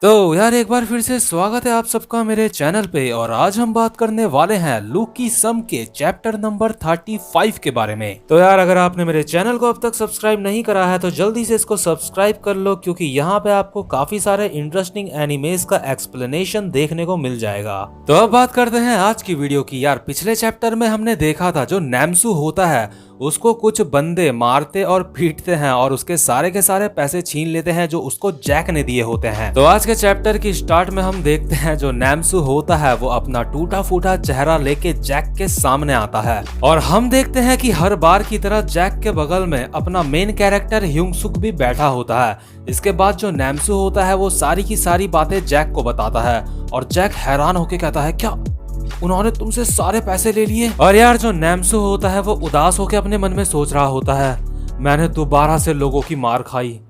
तो यार एक बार फिर से स्वागत है आप सबका मेरे चैनल पे। और आज हम बात करने वाले हैं लूक की सम के चैप्टर नंबर 35 के बारे में। तो यार अगर आपने मेरे चैनल को अब तक सब्सक्राइब नहीं करा है तो जल्दी से इसको सब्सक्राइब कर लो, क्योंकि यहाँ पे आपको काफी सारे इंटरेस्टिंग एनिमेज का एक्सप्लेनेशन देखने को मिल जाएगा। तो अब बात करते हैं आज की वीडियो की। यार पिछले चैप्टर में हमने देखा था जो नैमसू होता है उसको कुछ बंदे मारते और पीटते हैं और उसके सारे के सारे पैसे छीन लेते हैं जो उसको जैक ने दिए होते हैं। तो आज के चैप्टर की स्टार्ट में हम देखते हैं जो नैमसू होता है वो अपना टूटा फूटा चेहरा लेके जैक के सामने आता है और हम देखते हैं कि हर बार की तरह जैक के बगल में अपना मेन कैरेक्टर ह्यूंग-सुक भी बैठा होता है। इसके बाद जो नैमसू होता है वो सारी की सारी बातें जैक को बताता है और जैक हैरान होके कहता है, क्या उन्होंने तुमसे सारे पैसे ले लिए? और यार जो नैमसू होता है वो उदास होकर अपने मन में सोच रहा होता है, मैंने दोबारा से लोगों की मार खाई,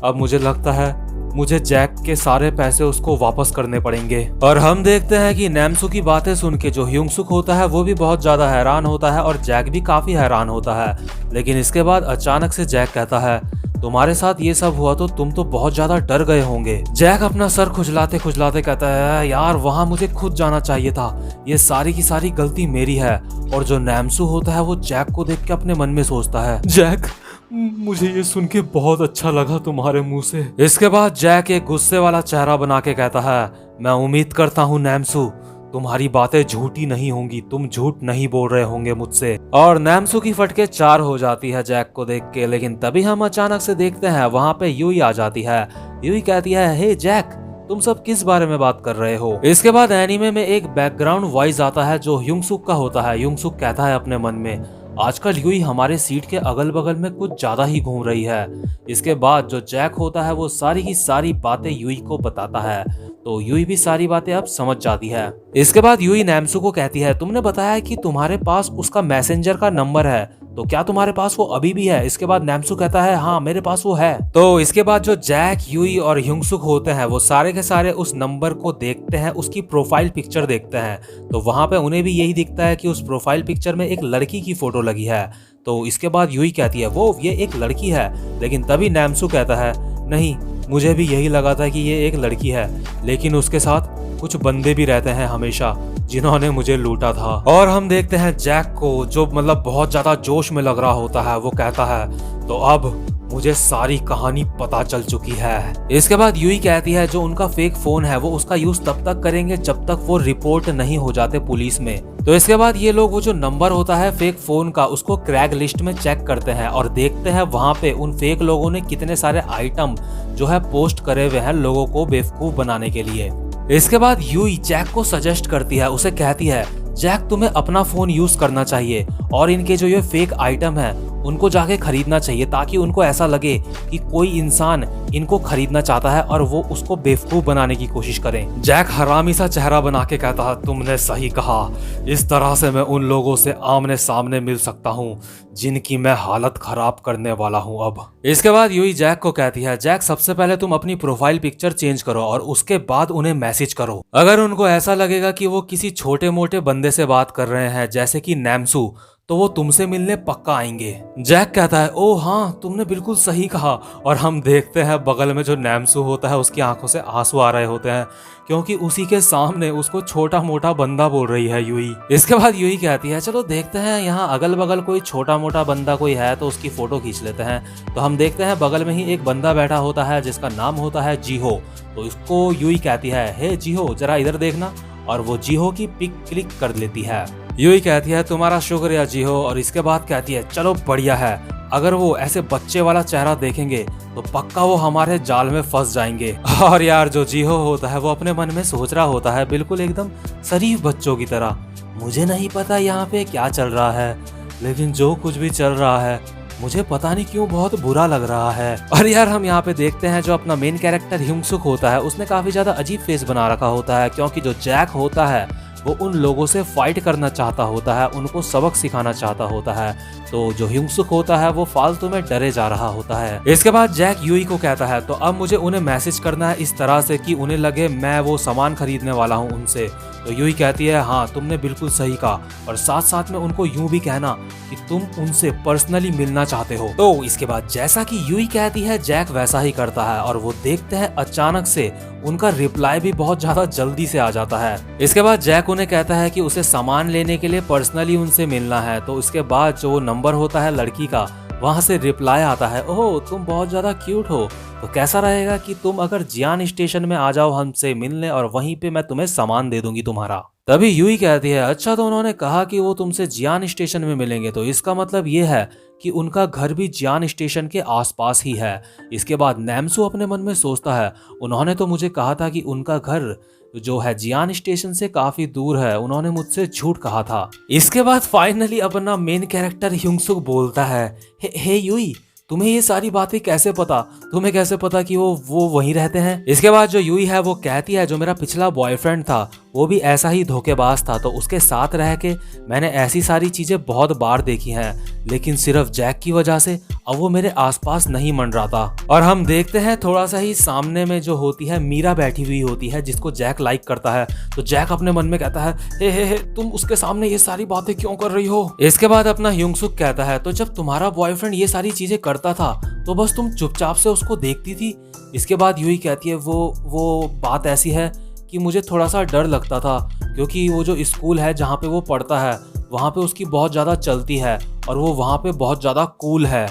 अब मुझे लगता है मुझे जैक के सारे पैसे उसको वापस करने पड़ेंगे। और हम देखते हैं कि नैमसू की बातें सुन के जो ह्यूंग-सुक होता है वो भी बहुत ज्यादा हैरान होता है और जैक भी काफी हैरान होता है। लेकिन इसके बाद अचानक से जैक कहता है, तुम्हारे साथ ये सब हुआ तो तुम तो बहुत ज्यादा डर गए होंगे। जैक अपना सर खुजलाते खुजलाते कहता है, यार वहां मुझे खुद जाना चाहिए था, ये सारी की सारी गलती मेरी है। और जो नैमसू होता है वो जैक को देख के अपने मन में सोचता है, जैक मुझे ये सुन के बहुत अच्छा लगा तुम्हारे मुंह से। इसके बाद जैक एक गुस्से वाला चेहरा बना के कहता है, मैं उम्मीद करता हूँ नैमसू तुम्हारी बातें झूठी नहीं होंगी, तुम झूठ नहीं बोल रहे होंगे मुझसे। और नैमसू की फटके 4 हो जाती है जैक को देख के। लेकिन तभी हम अचानक से देखते हैं वहां पे यूई आ जाती है। यूई कहती है, हे जैक तुम सब किस बारे में बात कर रहे हो? इसके बाद एनीमे में एक बैकग्राउंड वॉइस आता है जो ह्यूंग-सुक का होता है। ह्यूंग-सुक कहता है अपने मन में, आजकल यूई हमारे सीट के अगल बगल में कुछ ज्यादा ही घूम रही है। इसके बाद जो जैक होता है वो सारी की सारी बातें यूई को बताता है, तो यूई भी सारी बातें अब समझ जाती है। इसके बाद यूई नैमसू को कहती है, तुमने बताया कि तुम्हारे पास उसका मैसेंजर का नंबर है, तो क्या तुम्हारे पास वो अभी भी है? इसके बाद नैमसू कहता है, हाँ मेरे पास वो है। तो इसके बाद जो जैक, यूई और ह्यूंग-सुक होते हैं वो सारे के सारे उस नंबर को देखते हैं, उसकी प्रोफाइल पिक्चर देखते हैं। तो वहां पे उन्हें भी यही दिखता है कि उस प्रोफाइल पिक्चर में एक लड़की की फोटो लगी है। तो इसके बाद यूई कहती है, वो ये एक लड़की है। लेकिन तभी नैमसू कहता है, नहीं मुझे भी यही लगा था कि ये एक लड़की है, लेकिन उसके साथ कुछ बंदे भी रहते हैं हमेशा जिन्होंने मुझे लूटा था। और हम देखते हैं जैक को जो मतलब बहुत ज्यादा जोश में लग रहा होता है, वो कहता है, तो अब मुझे सारी कहानी पता चल चुकी है। इसके बाद यूई कहती है जो उनका फेक फोन है वो उसका यूज तब तक करेंगे जब तक वो रिपोर्ट नहीं हो जाते पुलिस में। तो इसके बाद ये लोग वो जो नंबर होता है फेक फोन का उसको क्रैक लिस्ट में चेक करते हैं और देखते हैं वहां पे उन फेक लोगों ने कितने सारे आइटम जो है पोस्ट करे हुए हैं लोगों को बेवकूफ बनाने के लिए। इसके बाद यूई जैक को सजेस्ट करती है, उसे कहती है, जैक तुम्हें अपना फोन यूज करना चाहिए और इनके जो ये फेक आइटम है उनको जाके खरीदना चाहिए, ताकि उनको ऐसा लगे कि कोई इंसान इनको खरीदना चाहता है और वो उसको बेवकूफ बनाने की कोशिश करें। जैक हरामी सा चेहरा बना के कहता है, तुमने सही कहा, इस तरह से मैं उन लोगों से आमने सामने मिल सकता हूँ जिनकी मैं हालत खराब करने वाला हूँ अब। इसके बाद यूई जैक को कहती है, जैक सबसे पहले तुम अपनी प्रोफाइल पिक्चर चेंज करो और उसके बाद उन्हें मैसेज करो। अगर उनको ऐसा लगेगा कि वो किसी छोटे मोटे बंदे से बात कर रहे हैं जैसे कि नैमसू, तो वो तुमसे मिलने पक्का आएंगे। जैक कहता है, ओ हाँ तुमने बिल्कुल सही कहा। और हम देखते हैं बगल में जो नैमसू होता है उसकी आंखों से आंसू आ रहे होते हैं, क्योंकि उसी के सामने उसको छोटा मोटा बंदा बोल रही है यूई। इसके बाद यूई कहती है, चलो देखते हैं यहाँ अगल बगल कोई छोटा मोटा बंदा कोई है तो उसकी फोटो खींच लेते हैं। तो हम देखते हैं बगल में ही एक बंदा बैठा होता है जिसका नाम होता है जीहो। तो इसको यूई कहती है, हे जीहो जरा इधर देखना, और वो जीहो की पिक क्लिक कर लेती है। यूई कहती है, तुम्हारा शुक्रिया जीहो। और इसके बाद कहती है, चलो बढ़िया है, अगर वो ऐसे बच्चे वाला चेहरा देखेंगे तो पक्का वो हमारे जाल में फंस जाएंगे। और यार जो जीहो होता है वो अपने मन में सोच रहा होता है बिल्कुल एकदम शरीफ बच्चों की तरह, मुझे नहीं पता यहाँ पे क्या चल रहा है, लेकिन जो कुछ भी चल रहा है मुझे पता नहीं क्यों बहुत बुरा लग रहा है। और यार हम यहाँ पे देखते हैं जो अपना मेन कैरेक्टर ह्यूंग-सुक होता है उसने काफी ज्यादा अजीब फेस बना रखा होता है, क्योंकि जो जैक होता है वो उन लोगों से फाइट करना चाहता होता है, उनको सबक सिखाना चाहता होता है। तो जो ह्यूंग-सुक होता है वो फालतू में डरे जा रहा होता है। इसके बाद जैक यूई को कहता है, तो अब मुझे उन्हें मैसेज करना है इस तरह से कि उन्हें लगे मैं वो सामान खरीदने वाला हूँ उनसे। तो यूई कहती है, हाँ तुमने बिल्कुल सही कहा, और साथ साथ में उनको यूं भी कहना कि तुम उनसे पर्सनली मिलना चाहते हो। तो इसके बाद जैसा कि यूई कहती है जैक वैसा ही करता है और वो देखते हैं अचानक से उनका रिप्लाई भी बहुत ज्यादा जल्दी से आ जाता है। इसके बाद जैक उन्हें कहता है कि उसे सामान लेने के लिए पर्सनली उनसे मिलना है। तो उसके बाद जो नंबर होता है लड़की का, वहां से रिप्लाई आता है, ओह तुम बहुत ज्यादा क्यूट हो, तो कैसा रहेगा कि तुम अगर जियान स्टेशन में आ जाओ हमसे मिलने और वहीं पे मैं तुम्हें सामान दे दूंगी तुम्हारा। तभी यूई कहती है, अच्छा तो उन्होंने कहा कि वो तुमसे जियान स्टेशन में मिलेंगे, तो इसका मतलब ये है कि उनका घर भी जियान स्टेशन के आसपास ही है। इसके बाद नैमसू अपने मन में सोचता है, उन्होंने तो मुझे कहा था कि उनका घर जो है जियान स्टेशन से काफी दूर है, उन्होंने मुझसे झूठ कहा था। इसके बाद फाइनली अपना मेन कैरेक्टर ह्यूंगसुक बोलता है, हे यूई, तुम्हें ये सारी बातें कैसे पता, तुम्हें कैसे पता कि वो वहीं रहते हैं। इसके बाद जो यूई है वो कहती है, जो मेरा पिछला बॉयफ्रेंड था वो भी ऐसा ही धोखेबाज था, तो उसके साथ रह के मैंने ऐसी सारी चीजें बहुत बार देखी हैं, लेकिन सिर्फ जैक की वजह से अब वो मेरे आसपास नहीं मंडराता। और हम देखते हैं थोड़ा सा ही सामने में जो होती है मीरा बैठी हुई होती है, जिसको जैक लाइक करता है। तो जैक अपने मन में कहता है, हे तुम उसके सामने ये सारी बातें क्यों कर रही हो। इसके बाद अपना ह्यूंगसुक कहता है, तो जब तुम्हारा बॉयफ्रेंड ये सारी चीजें करता था तो बस तुम चुपचाप से उसको देखती थी। इसके बाद यूई कहती है, वो बात ऐसी है कि मुझे थोड़ा सा डर लगता था, क्योंकि वो जो स्कूल है जहाँ पे वो पढ़ता है वहाँ पे उसकी बहुत ज़्यादा चलती है और वो वहाँ पे बहुत ज़्यादा कूल है।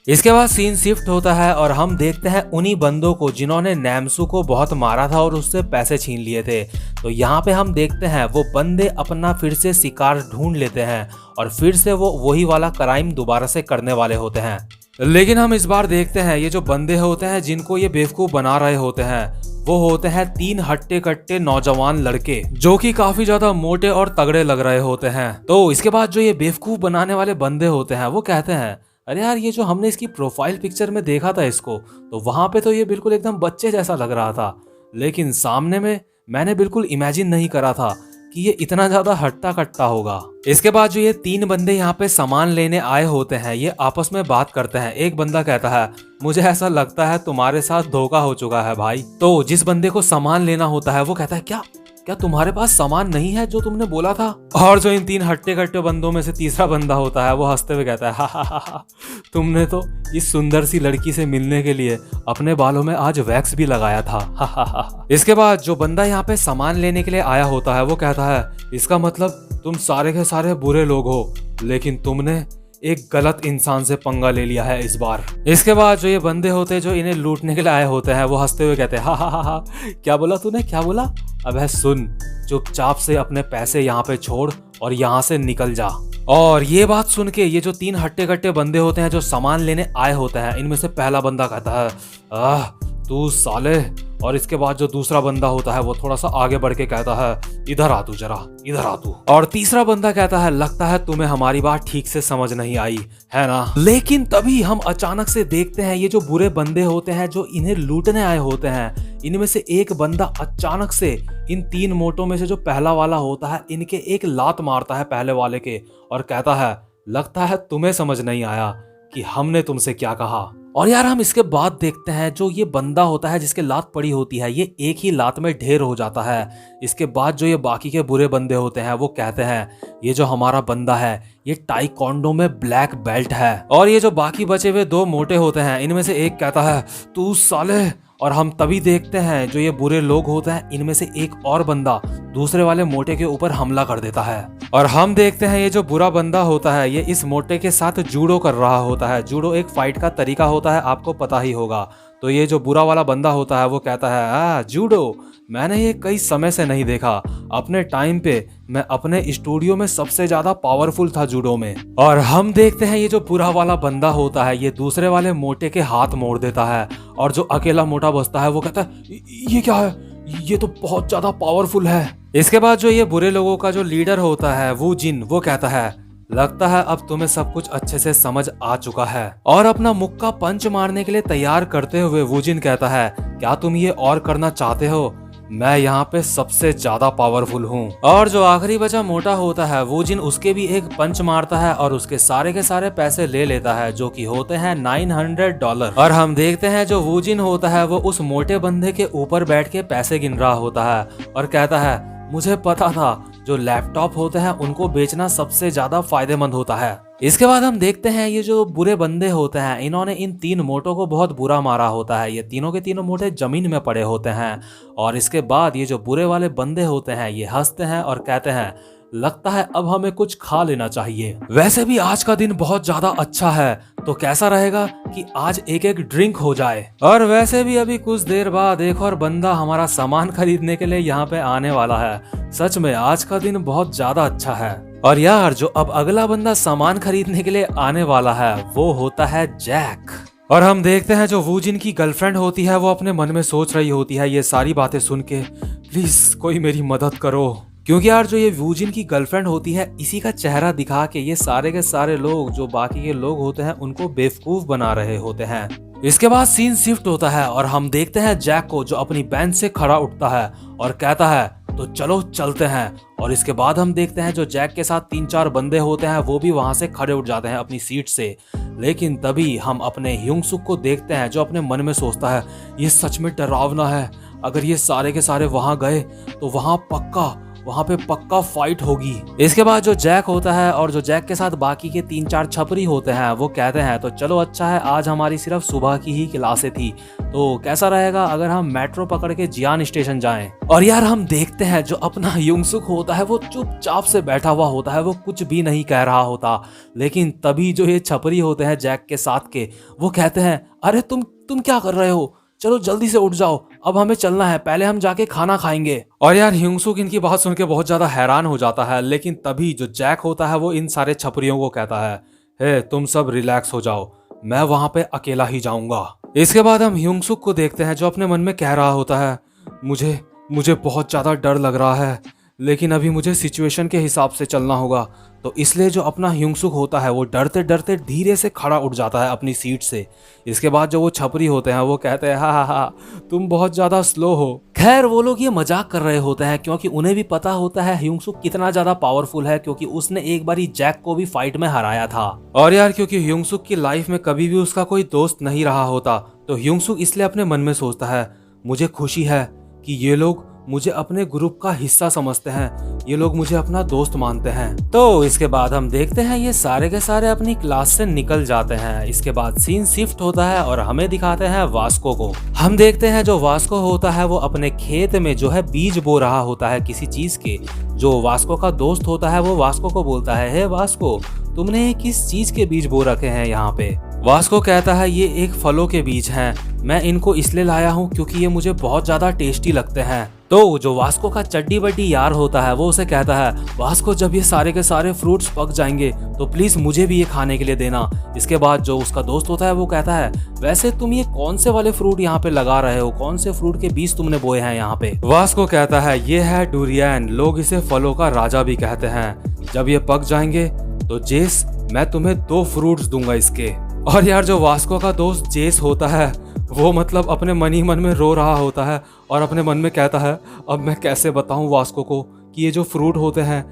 इसके बाद सीन शिफ्ट होता है और हम देखते हैं उन्हीं बंदों को जिन्होंने नैमसू को बहुत मारा था और उससे पैसे छीन लिए थे। तो यहाँ पे हम देखते हैं वो बंदे अपना फिर से शिकार ढूंढ लेते हैं और फिर से वो वही वाला क्राइम दोबारा से करने वाले होते हैं। लेकिन हम इस बार देखते हैं ये जो बंदे होते हैं जिनको ये बेवकूफ बना रहे होते हैं, वो होते हैं 3 हट्टे कट्टे नौजवान लड़के जो कि काफी ज्यादा मोटे और तगड़े लग रहे होते हैं। तो इसके बाद जो ये बेवकूफ बनाने वाले बंदे होते हैं वो कहते हैं, अरे यार ये जो हमने इसकी प्रोफाइल पिक्चर में देखा था इसको, तो वहां पे तो ये बिल्कुल एकदम बच्चे जैसा लग रहा था, लेकिन सामने में मैंने बिल्कुल इमेजिन नहीं करा था कि ये इतना ज्यादा हट्टा कट्टा होगा। इसके बाद जो ये 3 बंदे यहाँ पे सामान लेने आए होते हैं ये आपस में बात करते हैं। एक बंदा कहता है, मुझे ऐसा लगता है तुम्हारे साथ धोखा हो चुका है भाई। तो जिस बंदे को सामान लेना होता है वो कहता है, क्या तुम्हारे पास सामान नहीं है जो तुमने बोला था। और जो इन 3 हट्टे कट्टे बंदों में से तीसरा बंदा होता है वो हंसते हुए कहता है, हा, तुमने तो इस सुंदर सी लड़की से मिलने के लिए अपने बालों में आज वैक्स भी लगाया था। हा। इसके बाद जो बंदा यहाँ पे सामान लेने के लिए आया होता है वो कहता है, इसका मतलब तुम सारे के सारे बुरे लोग हो, लेकिन तुमने एक गलत इंसान से पंगा ले लिया है इस बार। इसके बाद जो ये बंदे होते हैं जो इन्हें लूटने के लिए आए होते हैं वो हंसते हुए कहते हैं, हा, क्या बोला तूने, क्या बोला। अबे सुन, चुपचाप से अपने पैसे यहाँ पे छोड़ और यहाँ से निकल जा। और ये बात सुन के ये जो 3 हट्टे कट्टे बंदे होते हैं जो सामान लेने आए होते हैं, इनमें से पहला बंदा कहता है, तू साले। और इसके बाद जो दूसरा बंदा होता है वो थोड़ा सा आगे बढ़ के कहता है, इधर आ तू जरा, इधर आ तू। और तीसरा बंदा कहता है, लगता है तुम्हें हमारी बात ठीक से समझ नहीं आई है ना। लेकिन तभी हम अचानक से देखते हैं ये जो बुरे बंदे होते हैं जो इन्हें लूटने आए होते हैं, इनमें से एक बंदा अचानक से इन 3 मोटों में से जो पहला वाला होता है इनके एक लात मारता है पहले वाले के और कहता है, लगता है तुम्हें समझ नहीं आया कि हमने तुमसे क्या कहा। और यार हम इसके बाद देखते हैं जो ये बंदा होता है जिसके लात पड़ी होती है ये एक ही लात में ढेर हो जाता है। इसके बाद जो ये बाकी के बुरे बंदे होते हैं वो कहते हैं, ये जो हमारा बंदा है ये ताइक्वांडो में ब्लैक बेल्ट है। और ये जो बाकी बचे हुए 2 मोटे होते हैं इनमें से एक कहता है, तू साले। और हम तभी देखते हैं जो ये बुरे लोग होते हैं इनमें से एक और बंदा दूसरे वाले मोटे के ऊपर हमला कर देता है। और हम देखते हैं ये जो बुरा बंदा होता है ये इस मोटे के साथ जूडो कर रहा होता है। जूडो एक फाइट का तरीका होता है, आपको पता ही होगा। तो ये जो बुरा वाला बंदा होता है वो कहता है, जूडो मैंने ये कई समय से नहीं देखा। अपने टाइम पे मैं अपने स्टूडियो में सबसे ज्यादा पावरफुल था जूडो में। और हम देखते हैं ये जो बुरा वाला बंदा होता है ये दूसरे वाले मोटे के हाथ मोड़ देता है और जो अकेला मोटा बचता है वो कहता है, ये क्या है, ये तो बहुत ज्यादा पावरफुल है। इसके बाद जो ये बुरे लोगों का जो लीडर होता है वो जिन, वो कहता है, लगता है अब तुम्हें सब कुछ अच्छे से समझ आ चुका है। और अपना मुक्का पंच मारने के लिए तैयार करते हुए वूजिन कहता है, क्या तुम ये और करना चाहते हो, मैं यहाँ पे सबसे ज्यादा पावरफुल हूँ। और जो आखिरी बचा मोटा होता है वूजिन उसके भी एक पंच मारता है और उसके सारे के सारे पैसे ले लेता है जो कि होते हैं $900। और हम देखते हैं जो वूजिन होता है वो उस मोटे बंदे के ऊपर बैठ के पैसे गिन रहा होता है और कहता है, मुझे पता था जो लैपटॉप होते हैं उनको बेचना सबसे ज्यादा फायदेमंद होता है। इसके बाद हम देखते हैं ये जो बुरे बंदे होते हैं इन्होंने इन 3 मोटों को बहुत बुरा मारा होता है। ये तीनों के तीनों मोटे जमीन में पड़े होते हैं और इसके बाद ये जो बुरे वाले बंदे होते हैं ये हंसते हैं और कहते हैं लगता है अब हमें कुछ खा लेना चाहिए। वैसे भी आज का दिन बहुत ज्यादा अच्छा है, तो कैसा रहेगा कि आज एक एक ड्रिंक हो जाए। और वैसे भी अभी कुछ देर बाद एक और बंदा हमारा सामान खरीदने के लिए यहाँ पे आने वाला है। सच में आज का दिन बहुत ज्यादा अच्छा है। और यार जो अब अगला बंदा सामान खरीदने के लिए आने वाला है वो होता है जैक। और हम देखते हैं जो वो जिनकी गर्लफ्रेंड होती है वो अपने मन में सोच रही होती है ये सारी बातें सुन के, प्लीज कोई मेरी मदद करो। क्योंकि यार जो ये वूजिन की गर्लफ्रेंड होती है इसी का चेहरा दिखा के ये सारे के सारे लोग जो बाकी के लोग होते हैं उनको बेवकूफ बना रहे होते हैं। इसके बाद सीन शिफ्ट होता है और हम देखते हैं जैक को जो अपनी बेंच से खड़ा उठता है और कहता है तो चलो चलते हैं। और इसके बाद हम देखते हैं जो जैक के साथ 3-4 बंदे होते हैं वो भी वहां से खड़े उठ जाते हैं अपनी सीट से। लेकिन तभी हम अपने ह्यूंग-सुक को देखते हैं जो अपने मन में सोचता है ये सच में डरावना है, अगर ये सारे के सारे वहां गए तो वहां पे पक्का फाइट होगी। इसके बाद जो जैक होता है और जो जैक के साथ बाकी के 3-4 छपरी होते हैं वो कहते हैं तो चलो अच्छा है आज हमारी सिर्फ सुबह की ही क्लासें थी, तो कैसा रहेगा अगर हम मेट्रो पकड़ के जियान स्टेशन जाएं। और यार हम देखते हैं जो अपना ह्यूंग-सुक होता है वो चुपचाप से बैठा हुआ होता है, वो कुछ भी नहीं कह रहा होता। लेकिन तभी जो ये छपरी होते हैं जैक के साथ के वो कहते हैं अरे तुम क्या कर रहे हो, चलो जल्दी से उठ जाओ, अब हमें चलना है, पहले हम जाके खाना खाएंगे। और यार ह्यूंग-सुक इनकी बात सुन के बहुत ज्यादा हैरान हो जाता है। लेकिन तभी जो जैक होता है वो इन सारे छपरियों को कहता है हे तुम सब रिलैक्स हो जाओ, मैं वहां पे अकेला ही जाऊंगा। इसके बाद हम ह्यूंग-सुक को देखते हैं जो अपने मन में कह रहा होता है मुझे बहुत ज्यादा डर लग रहा है, लेकिन अभी मुझे सिचुएशन के हिसाब से चलना होगा। तो इसलिए जो अपना ह्यूंग-सुक होता है वो डरते डरते धीरे से खड़ा उठ जाता है अपनी सीट से। इसके बाद जो वो छपरी होते हैं वो कहते हैं हा तुम बहुत ज्यादा स्लो हो। खैर वो लोग ये मजाक कर रहे होते हैं क्योंकि उन्हें भी पता होता है ह्यूंग-सुक कितना ज्यादा पावरफुल है, क्योंकि उसने एक बारी जैक को भी फाइट में हराया था। और यार क्योंकि ह्यूंग-सुक की लाइफ में कभी भी उसका कोई दोस्त नहीं रहा होता तो ह्यूंग-सुक इसलिए अपने मन में सोचता है मुझे खुशी है कि ये लोग मुझे अपने ग्रुप का हिस्सा समझते हैं, ये लोग मुझे अपना दोस्त मानते हैं। तो इसके बाद हम देखते हैं ये सारे के सारे अपनी क्लास से निकल जाते हैं। इसके बाद सीन शिफ्ट होता है और हमें दिखाते हैं वास्को को। हम देखते हैं जो वास्को होता है वो अपने खेत में जो है बीज बो रहा होता है किसी चीज के। जो वास्को का दोस्त होता है वो वास्को को बोलता है हे वास्को तुमने किस चीज के बीज बो रखे हैं यहाँ पे। वास्को कहता है ये एक फलों के बीज हैं, मैं इनको इसलिए लाया हूँ क्योंकि ये मुझे बहुत ज्यादा टेस्टी लगते हैं। तो जो वास्को का चड्डी बड्डी यार होता है वो उसे कहता है वास्को जब ये सारे के सारे फ्रूट्स पक जाएंगे तो प्लीज मुझे भी ये खाने के लिए देना। इसके बाद जो उसका दोस्त होता है वो कहता है वैसे तुम ये कौन से वाले फ्रूट यहाँ पे लगा रहे हो, कौन से फ्रूट के बीज तुमने बोए हैं यहाँ पे। वास्को कहता है ये है डुरियन, लोग इसे फलों का राजा भी कहते हैं, जब ये पक जाएंगे तो जेस मैं तुम्हें 2 फ्रूट्स दूंगा इसके। और यार जो वास्को का दोस्त जेस होता है वो मतलब अपने मन ही मन में रो रहा होता है और अपने मन में कहता है अब मैं कैसे बताऊं वास्को को कि ये जो फ्रूट होते हैं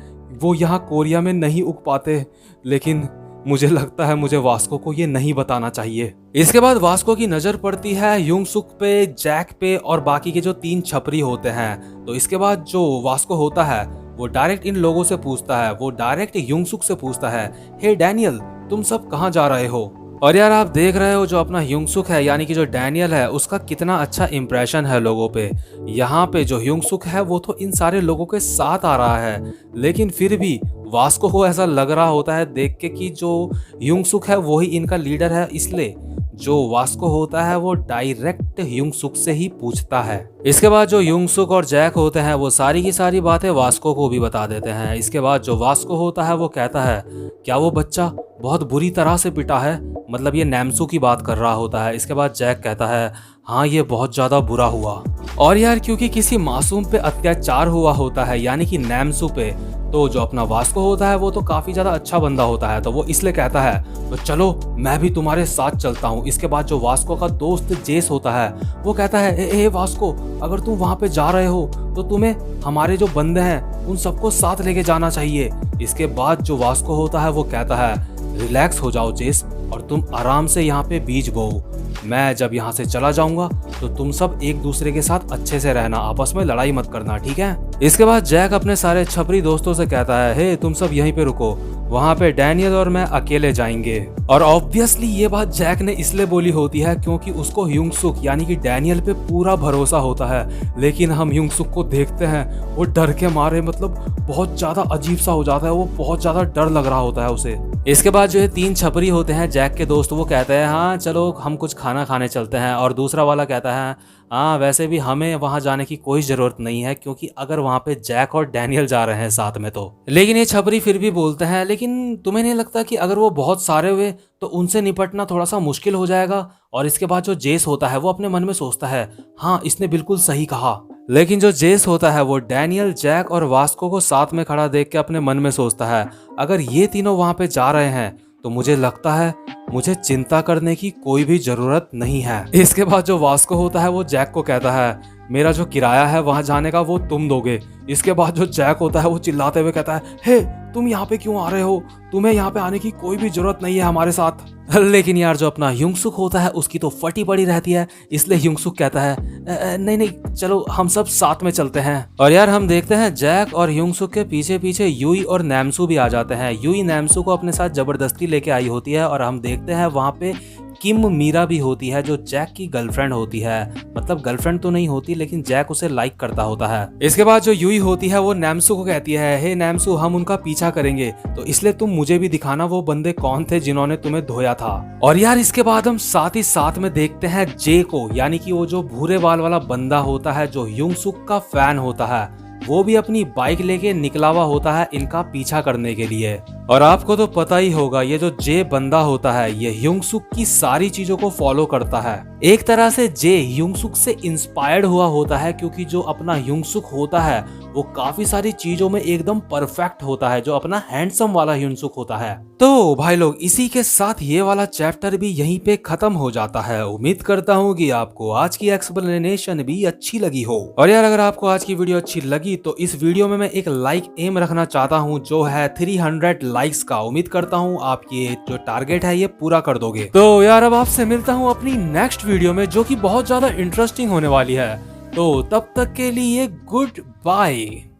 वो यहाँ कोरिया में नहीं उग पाते, लेकिन मुझे लगता है मुझे वास्को को ये नहीं बताना चाहिए। इसके बाद वास्को की नजर पड़ती है ह्यूंग-सुक पे, जैक पे और बाकी के जो 3 छपरी होते हैं। तो इसके बाद जो वास्को होता है वो डायरेक्ट इन लोगों से पूछता है, वो डायरेक्ट ह्यूंग-सुक से पूछता है हे डैनियल तुम सब कहाँ जा रहे हो। और यार आप देख रहे हो जो अपना ह्यूंग-सुक है यानी कि जो डैनियल है उसका कितना अच्छा इंप्रेशन है लोगों पे। यहाँ पे जो ह्यूंग-सुक है वो तो इन सारे लोगों के साथ आ रहा है, लेकिन फिर भी वास्को को ऐसा लग रहा होता है देख के कि जो ह्यूंग-सुक है वो ही इनका लीडर है, इसलिए जो वास्को होता है वो डायरेक्ट ह्यूंग-सुक से ही पूछता है। इसके बाद जो ह्यूंग-सुक और जैक होते हैं वो सारी की सारी बातें वास्को को भी बता देते हैं। इसके बाद जो वास्को होता है वो कहता है क्या वो बच्चा बहुत बुरी तरह से पिटा है, मतलब ये नैम्सू की बात कर रहा होता है। इसके बाद जैक कहता है हाँ ये बहुत ज्यादा बुरा हुआ। और यार क्योंकि किसी मासूम पे अत्याचार हुआ होता है यानी कि नैम्सू पे, तो जो अपना वास्को होता है वो तो काफी ज्यादा अच्छा बंदा होता है, तो वो इसलिए कहता है तो चलो मैं भी तुम्हारे साथ चलता हूँ। इसके बाद जो वास्को का दोस्त जेस होता है वो कहता है ए वास्को अगर तुम वहां पे जा रहे हो तो तुम्हें हमारे जो बंदे हैं उन सबको साथ लेके जाना चाहिए। इसके बाद जो वास्को होता है वो कहता है रिलैक्स हो जाओ जेस और तुम आराम से यहाँ पे बीज बो, मैं जब यहाँ से चला जाऊंगा तो तुम सब एक दूसरे के साथ अच्छे से रहना, आपस में लड़ाई मत करना, ठीक है। इसके बाद जैक अपने सारे छपरी दोस्तों से कहता है, हे तुम सब यहीं पे रुको, वहां पे डैनियल और मैं अकेले जाएंगे। और ऑब्वियसली ये बात जैक ने इसलिए बोली होती है क्योंकि उसको ह्यूंग-सुक यानी कि डैनियल पे पूरा भरोसा होता है। लेकिन हम ह्यूंग-सुक को देखते हैं वो डर के मारे मतलब बहुत ज्यादा अजीब सा हो जाता है, वो बहुत ज्यादा डर लग रहा होता है उसे। इसके बाद जो है 3 छपरी होते हैं जैक के दोस्त, वो कहते हैं हाँ चलो हम कुछ खाना खाने चलते हैं। और दूसरा वाला कहता है हाँ वैसे भी हमें वहां जाने की कोई जरूरत नहीं है क्योंकि अगर वहां पे जैक और डैनियल जा रहे हैं साथ में तो। लेकिन ये छपरी फिर भी बोलते हैं लेकिन तुम्हें नहीं लगता कि अगर वो बहुत सारे हुए तो उनसे निपटना थोड़ा सा मुश्किल हो जाएगा। और इसके बाद जो जेस होता है वो अपने मन में सोचता है हाँ इसने बिल्कुल सही कहा। लेकिन जो जेस होता है वो डैनियल, जैक और वास्को को साथ में खड़ा देख के अपने मन में सोचता है अगर ये तीनों वहां पे जा रहे हैं तो मुझे लगता है मुझे चिंता करने की कोई भी जरूरत नहीं है। इसके बाद जो वास्को होता है वो जैक को कहता है मेरा जो किराया है वहां जाने का वो तुम दोगे। इसके बाद जो जैक होता है वो चिल्लाते हुए कहता है हे तुम यहाँ पे क्यों आ रहे हो, तुम्हें यहाँ पे आने की कोई भी जरूरत नहीं है हमारे साथ। लेकिन यार जो अपना ह्यूंग-सुक होता है उसकी तो फटी पड़ी रहती है, इसलिए ह्यूंग-सुक कहता है नहीं नहीं चलो हम सब साथ में चलते हैं। और यार हम देखते हैं जैक और ह्यूंग-सुक के पीछे पीछे यूई और नैमसू भी आ जाते हैं। यूई नैमसू को अपने साथ जबरदस्ती लेके आई होती है और हम देखते हैं वहां पे किम मीरा भी होती है जो जैक की गर्लफ्रेंड होती है। मतलब गर्लफ्रेंड तो नहीं होती लेकिन जैक उसे लाइक करता होता है। इसके बाद जो यूई होती है वो नैमसू को कहती है हे नैमसू हम उनका पीछा करेंगे तो इसलिए तुम मुझे भी दिखाना वो बंदे कौन थे जिन्होंने तुम्हें धोया था। और यार इसके बाद हम साथ ही साथ में देखते हैं जे को, यानी कि वो जो भूरे बाल वाला बंदा होता है जो ह्यूंग-सुक का फैन होता है, वो भी अपनी बाइक लेके निकला हुआ होता है इनका पीछा करने के लिए। और आपको तो पता ही होगा ये जो जे बंदा होता है ये ह्यूंग-सुक की सारी चीजों को फॉलो करता है। एक तरह से जे ह्यूंग-सुक से इंस्पायर्ड हुआ होता है क्योंकि जो अपना ह्यूंग-सुक होता है वो काफी सारी चीजों में एकदम परफेक्ट होता है, जो अपना हैंडसम वाला ह्यूंग-सुक होता है। तो भाई लोग इसी के साथ ये वाला चैप्टर भी यहीं पे खत्म हो जाता है। उम्मीद करता हूँ कि आपको आज की एक्सप्लेनेशन भी अच्छी लगी हो। और यार अगर आपको आज की वीडियो अच्छी लगी तो इस वीडियो में मैं एक लाइक एम रखना चाहता हूँ जो है 300 लाइक्स का। उम्मीद करता हूँ आप ये जो टारगेट है ये पूरा कर दोगे। तो यार अब आपसे मिलता हूँ अपनी नेक्स्ट वीडियो में जो कि बहुत ज्यादा इंटरेस्टिंग होने वाली है। तो तब तक के लिए गुड बाय।